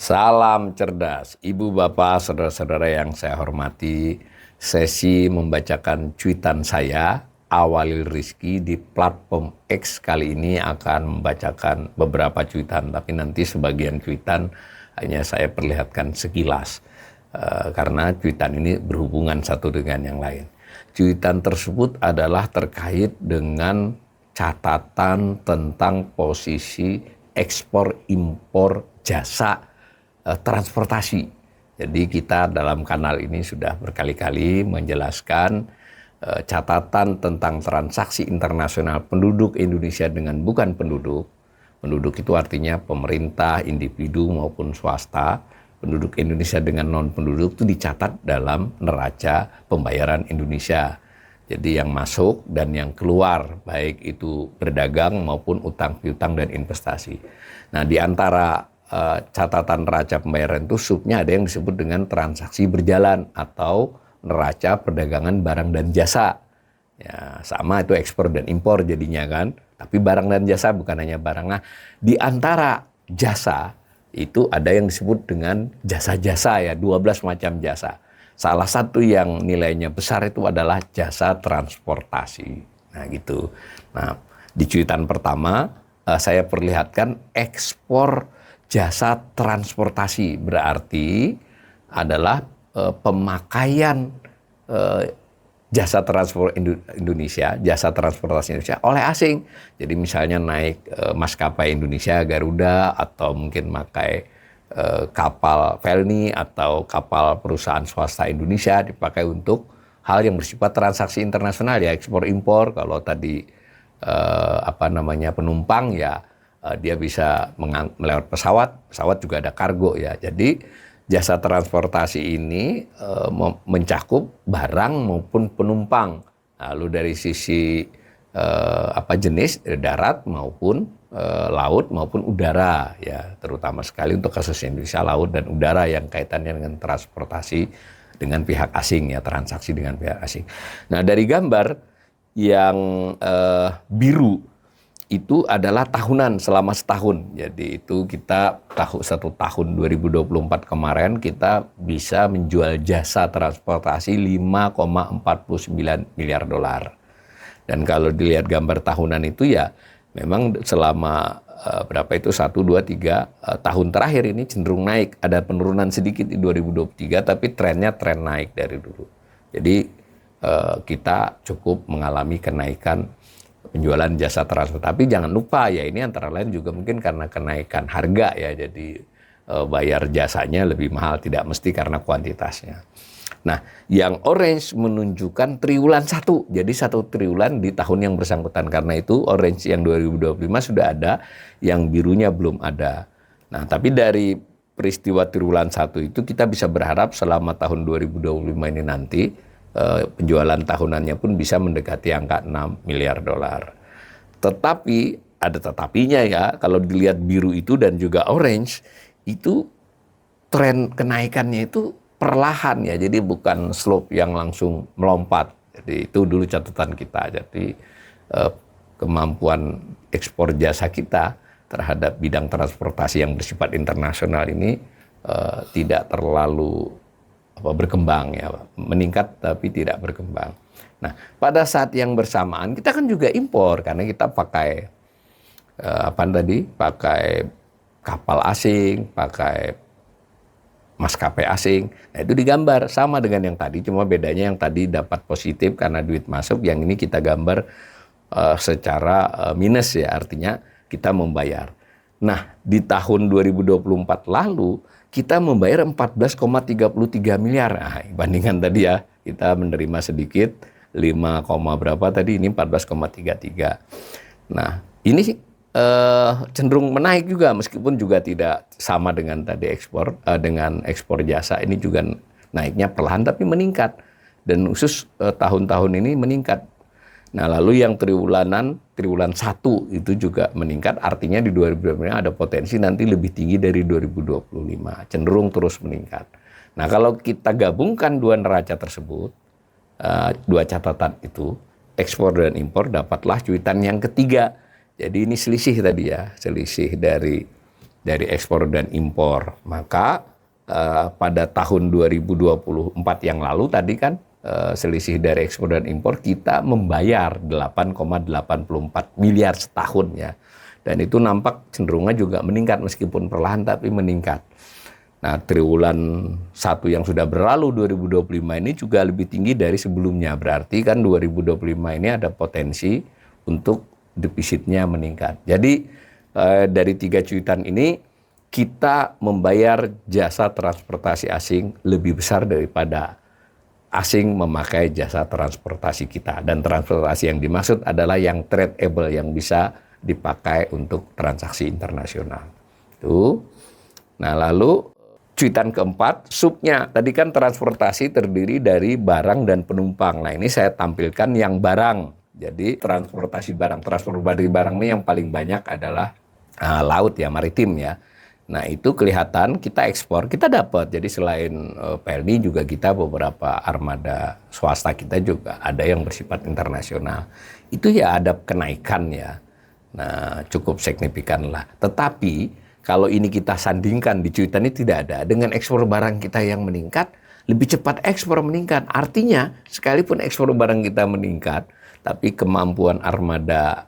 Salam cerdas, Ibu, Bapak, Saudara-saudara yang saya hormati. Sesi membacakan cuitan saya, Awalil Rizky, di platform X kali ini akan membacakan beberapa cuitan, tapi nanti sebagian cuitan hanya saya perlihatkan sekilas, karena cuitan ini berhubungan satu dengan yang lain. Cuitan tersebut adalah terkait dengan catatan tentang posisi ekspor impor jasa transportasi. Jadi kita dalam kanal ini sudah berkali-kali menjelaskan catatan tentang transaksi internasional penduduk Indonesia dengan bukan penduduk. Penduduk itu artinya pemerintah, individu maupun swasta. Penduduk Indonesia dengan non-penduduk itu dicatat dalam neraca pembayaran Indonesia. Jadi yang masuk dan yang keluar, baik itu berdagang maupun utang piutang dan investasi. Nah, di antara catatan neraca pembayaran itu subnya ada yang disebut dengan transaksi berjalan atau neraca perdagangan barang dan jasa. Ya, sama itu ekspor dan impor jadinya kan. Tapi barang dan jasa bukan hanya barang. Nah, di antara jasa itu ada yang disebut dengan jasa-jasa ya, 12 macam jasa. Salah satu yang nilainya besar itu adalah jasa transportasi. Nah, gitu. Nah, di cuitan pertama saya perlihatkan ekspor jasa transportasi, berarti adalah pemakaian jasa transport Indonesia, jasa transportasi Indonesia oleh asing. Jadi misalnya naik maskapai Indonesia, Garuda, atau mungkin pakai kapal Felni atau kapal perusahaan swasta Indonesia dipakai untuk hal yang bersifat transaksi internasional ya, ekspor impor. Kalau tadi penumpang ya, dia bisa melewat pesawat juga ada kargo ya. Jadi jasa transportasi ini mencakup barang maupun penumpang. Lalu dari sisi jenis darat maupun laut maupun udara ya, terutama sekali untuk kasus Indonesia laut dan udara yang kaitannya dengan transportasi dengan pihak asing ya, transaksi dengan pihak asing. Nah, dari gambar yang biru itu adalah tahunan selama setahun. Jadi itu kita satu tahun 2024 kemarin kita bisa menjual jasa transportasi 5,49 miliar dolar. Dan kalau dilihat gambar tahunan itu ya memang selama 1, 2, 3 tahun terakhir ini cenderung naik. Ada penurunan sedikit di 2023 tapi trennya tren naik dari dulu. Jadi kita cukup mengalami kenaikan penjualan jasa transport. Tapi jangan lupa ya, ini antara lain juga mungkin karena kenaikan harga ya, jadi bayar jasanya lebih mahal, tidak mesti karena kuantitasnya. Nah, yang orange menunjukkan triwulan 1, jadi 1 triwulan di tahun yang bersangkutan. Karena itu orange yang 2025 sudah ada, yang birunya belum ada. Nah, tapi dari peristiwa triwulan 1 itu kita bisa berharap selama tahun 2025 ini nanti penjualan tahunannya pun bisa mendekati angka 6 miliar dolar. Tetapi ada tetapinya ya, kalau dilihat biru itu dan juga orange itu tren kenaikannya itu perlahan ya, jadi bukan slope yang langsung melompat. Jadi itu dulu catatan kita. Jadi kemampuan ekspor jasa kita terhadap bidang transportasi yang bersifat internasional ini tidak terlalu berkembang ya, meningkat tapi tidak berkembang. Nah, pada saat yang bersamaan kita kan juga impor karena kita pakai pakai kapal asing, pakai maskapai asing. Nah, itu digambar sama dengan yang tadi, cuma bedanya yang tadi dapat positif karena duit masuk, yang ini kita gambar secara minus ya, artinya kita membayar. Nah, di tahun 2024 lalu kita membayar 14,33 miliar. Nah, bandingkan tadi ya, kita menerima sedikit 5, berapa tadi, ini 14,33. Nah, ini cenderung menaik juga meskipun juga tidak sama dengan tadi dengan ekspor jasa. Ini juga naiknya perlahan tapi meningkat. Dan khusus tahun-tahun ini meningkat. Nah, lalu yang triwulan 1 itu juga meningkat, artinya di 2025 ada potensi nanti lebih tinggi dari 2025, cenderung terus meningkat. Nah, kalau kita gabungkan dua neraca tersebut, dua catatan itu, ekspor dan impor dapatlah cuitan yang ketiga. Jadi ini selisih tadi ya, selisih dari ekspor dan impor. Maka pada tahun 2024 yang lalu tadi kan selisih dari ekspor dan impor kita membayar 8,84 miliar setahun ya. Dan itu nampak cenderungnya juga meningkat meskipun perlahan tapi meningkat. Nah, triwulan 1 yang sudah berlalu 2025 ini juga lebih tinggi dari sebelumnya. Berarti kan 2025 ini ada potensi untuk defisitnya meningkat. Jadi dari 3 cuitan ini kita membayar jasa transportasi asing lebih besar daripada asing memakai jasa transportasi kita. Dan transportasi yang dimaksud adalah yang tradable, yang bisa dipakai untuk transaksi internasional. Tuh. Nah, lalu cuitan keempat, subnya. Tadi kan transportasi terdiri dari barang dan penumpang. Nah, ini saya tampilkan yang barang. Jadi transportasi barang ini yang paling banyak adalah laut ya, maritim ya. Nah, itu kelihatan kita ekspor, kita dapat. Jadi selain PLN juga kita beberapa armada swasta kita juga ada yang bersifat internasional. Itu ya ada kenaikan ya. Nah, cukup signifikan lah. Tetapi kalau ini kita sandingkan di cuitan ini tidak ada. Dengan ekspor barang kita yang meningkat, lebih cepat ekspor meningkat. Artinya, sekalipun ekspor barang kita meningkat, tapi kemampuan armada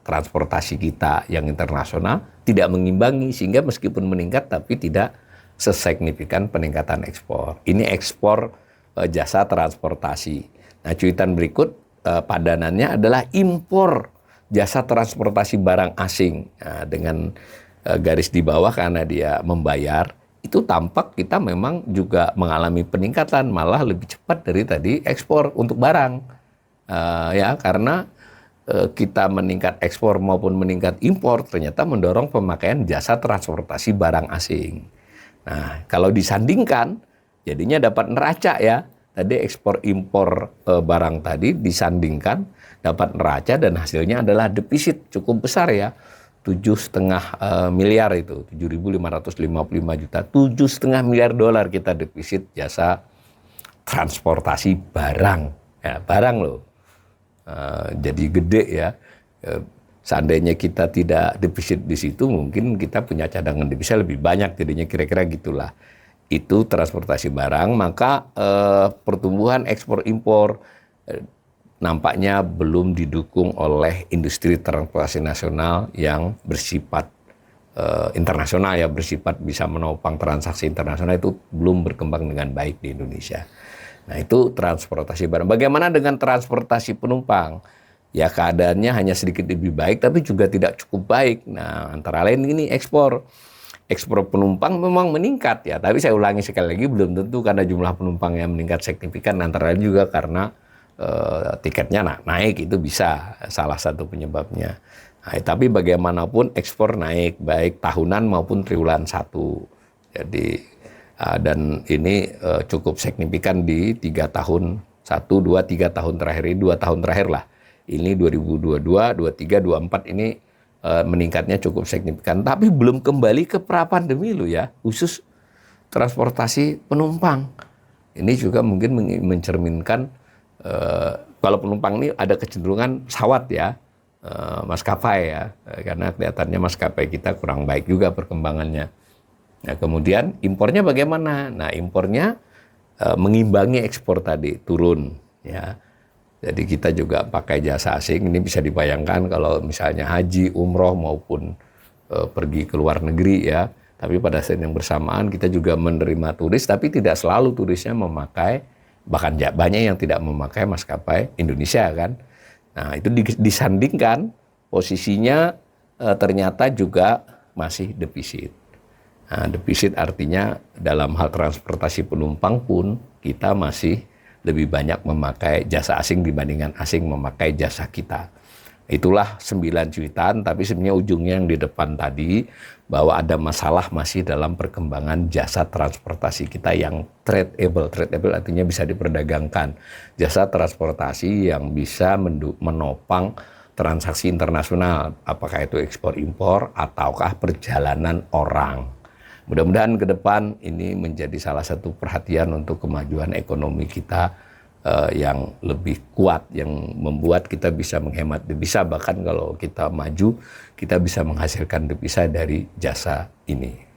transportasi kita yang internasional tidak mengimbangi. Sehingga meskipun meningkat, tapi tidak sesignifikan peningkatan ekspor. Ini ekspor jasa transportasi. Nah, cuitan berikut padanannya adalah impor jasa transportasi barang asing. Nah, dengan garis di bawah karena dia membayar, itu tampak kita memang juga mengalami peningkatan, malah lebih cepat dari tadi ekspor untuk barang. Ya, karena kita meningkat ekspor maupun meningkat impor ternyata mendorong pemakaian jasa transportasi barang asing. Nah, kalau disandingkan jadinya dapat neraca ya. Tadi ekspor impor barang tadi disandingkan dapat neraca dan hasilnya adalah defisit cukup besar ya. 7,5 miliar itu, 7.555 juta, 7,5 miliar dolar kita defisit jasa transportasi barang. Ya, barang loh. Jadi gede ya. Seandainya kita tidak defisit di situ, mungkin kita punya cadangan devisa lebih banyak, jadinya kira-kira gitulah. Itu transportasi barang, maka pertumbuhan ekspor impor nampaknya belum didukung oleh industri transportasi nasional yang bersifat internasional ya, bersifat bisa menopang transaksi internasional, itu belum berkembang dengan baik di Indonesia. Nah, itu transportasi barang. Bagaimana dengan transportasi penumpang? Ya, keadaannya hanya sedikit lebih baik, tapi juga tidak cukup baik. Nah, antara lain ini ekspor penumpang memang meningkat ya. Tapi saya ulangi sekali lagi, belum tentu karena jumlah penumpang yang meningkat signifikan. Antara lain juga karena tiketnya naik, itu bisa salah satu penyebabnya. Nah, tapi bagaimanapun ekspor naik, baik tahunan maupun triwulan 1. Jadi dan ini cukup signifikan di 3 tahun, 1, 2, 3 tahun terakhir ini, 2 tahun terakhir lah. Ini 2022, 23, 24 ini meningkatnya cukup signifikan. Tapi belum kembali ke pra-pandemi loh ya, khusus transportasi penumpang. Ini juga mungkin mencerminkan kalau penumpang ini ada kecenderungan pesawat ya, maskapai ya, karena kelihatannya maskapai kita kurang baik juga perkembangannya. Nah, kemudian impornya bagaimana? Nah, impornya mengimbangi ekspor tadi, turun ya. Jadi kita juga pakai jasa asing, ini bisa dibayangkan kalau misalnya haji, umroh maupun pergi ke luar negeri ya. Tapi pada saat yang bersamaan kita juga menerima turis, tapi tidak selalu turisnya memakai, bahkan banyak yang tidak memakai maskapai Indonesia kan. Nah, itu disandingkan posisinya ternyata juga masih defisit. Nah, defisit artinya dalam hal transportasi penumpang pun kita masih lebih banyak memakai jasa asing dibandingkan asing memakai jasa kita. Itulah 9 cuitan, tapi sebenarnya ujungnya yang di depan tadi, bahwa ada masalah masih dalam perkembangan jasa transportasi kita yang tradable. Tradable artinya bisa diperdagangkan. Jasa transportasi yang bisa menopang transaksi internasional, apakah itu ekspor impor ataukah perjalanan orang. Mudah-mudahan ke depan ini menjadi salah satu perhatian untuk kemajuan ekonomi kita yang lebih kuat, yang membuat kita bisa menghemat devisa, bahkan kalau kita maju kita bisa menghasilkan devisa dari jasa ini.